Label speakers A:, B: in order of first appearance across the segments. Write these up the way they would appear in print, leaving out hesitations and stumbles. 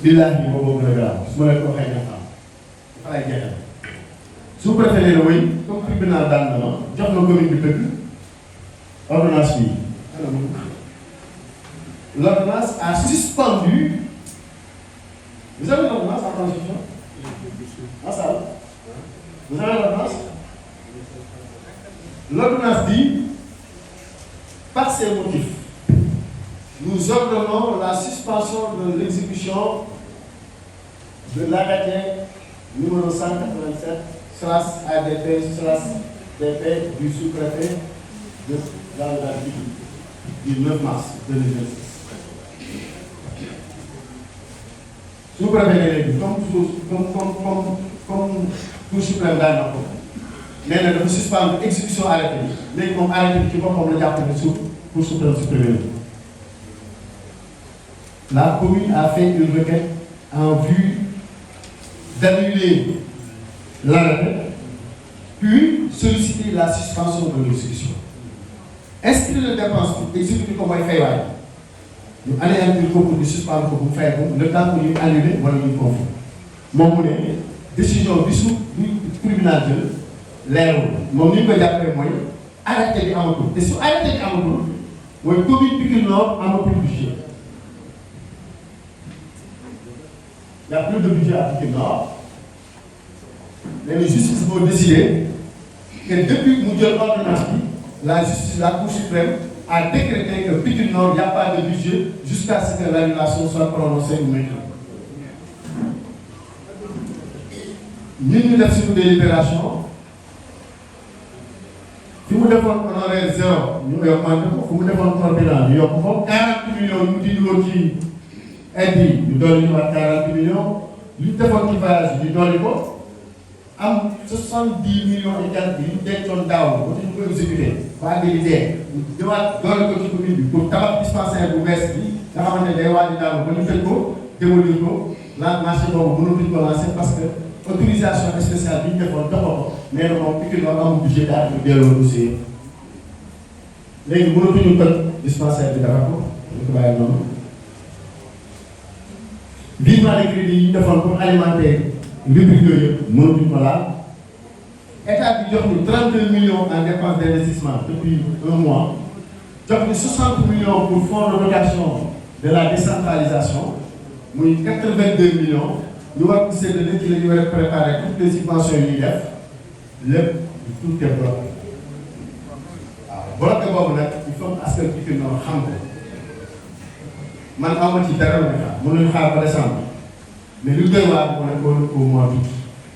A: billahi boobu gën a grave su ma leen ko waxee nga xam dafa lay jeexal su préféré la way comme tribunal daan na ma jox na commune bi dëgg ordonnance bi l'ordonnance a suspendu. Vous avez l'ordonnance en constitution? En salle? Vous avez l'ordonnance? L'ordonnance dit, par ces motifs, nous ordonnons la suspension de l'exécution de l'arrêté numéro 187/ADP/DP du sous-préfet de la République du 9 mars 2026. Su préféré léegi comme Cour suprême daan na ko nee na dafa suspendre exécution arrêté bi léegi moom arrêté bi ci boppam la jàpp ne Cour suprême supprimé la commune a fait une requête en vue d'annuler l'arrêté puis solliciter la suspension de l'exécution. Inscrire les dépenses pour exécuter ko mooy fay waay ñu anéantir ko pour ñu suspendre ko bu fay ko le temps que ñuy annuler wala ñuy confier moom mu ne décision bi tribunal jël leerul moom ni ñu ko jàppee mooy arrêté bi amatul te su arrêté bi amatul mooy commune Pikine Nord amatul budget. Il n'y a plus de budget à Pikine Nord mais la justice moo décidé que depuis mu jël ordonnance bi la justice la Cour suprême a décrété que Pikine Nord, il n'y a pas de budget jusqu'à ce que l'annulation soit prononcée ou maintenue. Nous avons fait une délibération. Si nous devons honorer 0, nous augmentons. Si nous devons coordonner, nous augmentons. 40 millions, nous disons qui aide, nous donnons 40 millions. Nous devons qui voyage, nous donnons. Am 70 millions et quelques yu dencoon daaw ba ñu ko exécuté waa DDR ñëwaat doole ko ci commune bi pour tabax dispensaire bu bees bi nga xamante ne day waaj a daaw ba ñu tëj ko démolir ko la marché boobu mënatuñ ko lancer parce que autorisation spéciale bi ñu defoon jox ko nee na moom Pikine Nord amul budget daal di delloo dossier léegi mënatuñu tëj dispensaire bi dara ko ñu ko bàyyi noonu vivement les crédits yi ñu defoon pour alimenter rubrique yooyu yëpp mënatuñ ko laal état bi jox ñu 32 millions en dépenses d'investissement depuis un mois jox ñu 60 millions pour fonds de dotation de la décentralisation muy 82 millions ñu war ko séddale ci la ñu war a préparer toutes les subventions yi ñuy def lépp tout est bloqué waaw bloqué boobu nag il faut que askan bi fi noonu xam ko man aw ma ci dara lu xaar mënuñu xaar ba décembre. Mais le devoir pour l'école au mois d'août,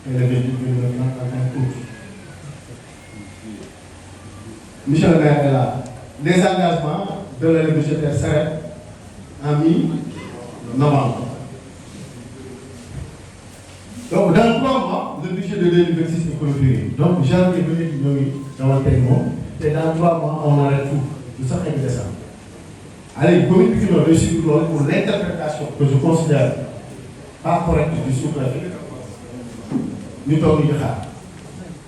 A: elle avait dit que le août. Michel le maire est là. Les engagements de l'année budgétaire s'arrêtent en mi-novembre. Donc, dans 3 mois, le budget de 2026 est clôturé. Donc, janvier, février, dans le paiement, et dans 3 mois, on arrête tout. Tout ça est décembre. Allez, le comité qui nous réussit pour l'interprétation que je considère pas correct du sous-préfet ñu toog ñu xaar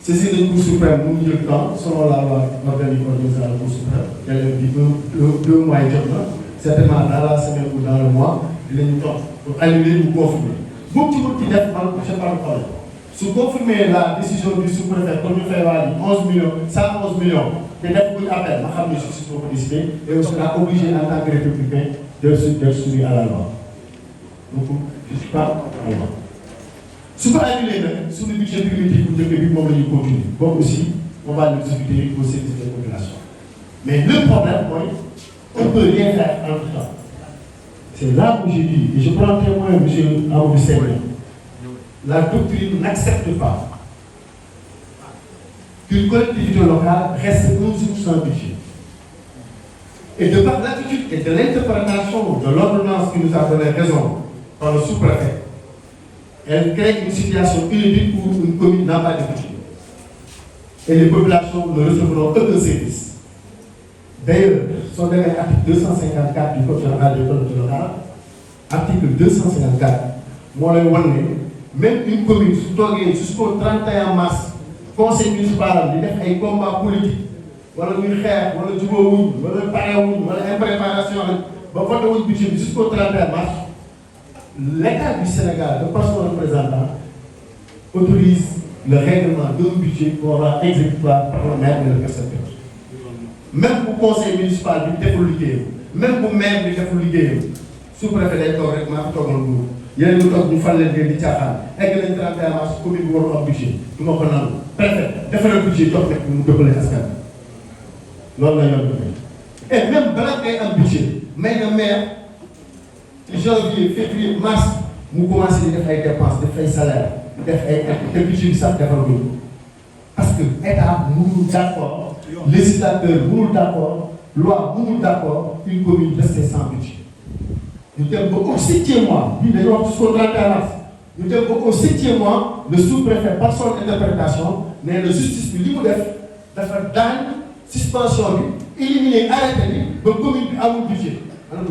A: saisir nañ Cour suprême mu ngi jël temps selon la loi organique organisée à la Cour suprême délai bi 2 mois yi jot na certainement dans la semaine ou dans le mois dinañu toog pour annuler ou confirmer boobu ci mën ci def man c'est pas le problème su confirmer la décision du sous-préfet comme ñu fay waa ji 11 millions 111 millions te def buñu appel ma xam ne justice moo ko décidé et on sera obligé en tant que républicain de soumettre à la loi donc je ne suis pas allemand. Ce qu'on a annulé, sur le budget primitif pour le début, on va continuer. Bon aussi, on va le discuter au service des populations. Mais le problème, on ne peut rien faire en tout temps. C'est là où j'ai dit, et je prends témoin, M. Augustin, la doctrine n'accepte pas qu'une collectivité locale reste un jour sans budget. Et de par l'attitude et de l'interprétation de l'ordonnance qui nous a donné raison, par le sous-préfet, elle crée une situation inédite où une commune n'a pas de budget. Et les populations ne recevront aucun service. D'ailleurs, son dernier article 254 du Code général des collectivités locales, article 254, moi, même une commune, jusqu'au 31 mars, conseil municipal, il y a des combats politiques, voilà une guerre, voilà du beau, voilà pareil, voilà impréparation, voilà vote budget jusqu'au 31 mars. l'État du Sénégal, de par son représentant, autorise le règlement d'un budget qu'on va exécutoire par le maire et le percepteur. Même pour conseil municipal bi deful liggéeyam même pour maire bi deful liggéeyam sous-préfet day toog rek maa fi toogal nguur yéen ñu toog ñu fal leen ngeen di caaxaan egg nañ 31 mars commune bi warul am budget du ma ko nangu préfet defaral budget jox nekk mu dëppale askan bi loolu la yoon bi et même balaa ngay am budget may na maire janvier février mars mu commencé di def ay dépenses def ay salaire def ay te budget bi sax defal ko parce que état mënul d'accord législateur mënul d'accord loi mënul d'accord une commune rester sans budget ñu dem ba au 7e mois bii dañoo wax jusqu'au 31 mars ñu dem ba au 7e mois le sous-préfet par son interprétation nee na justice bi li mu def dafa daan suspension bi éliminer arrêté bi ba commune bi amul budget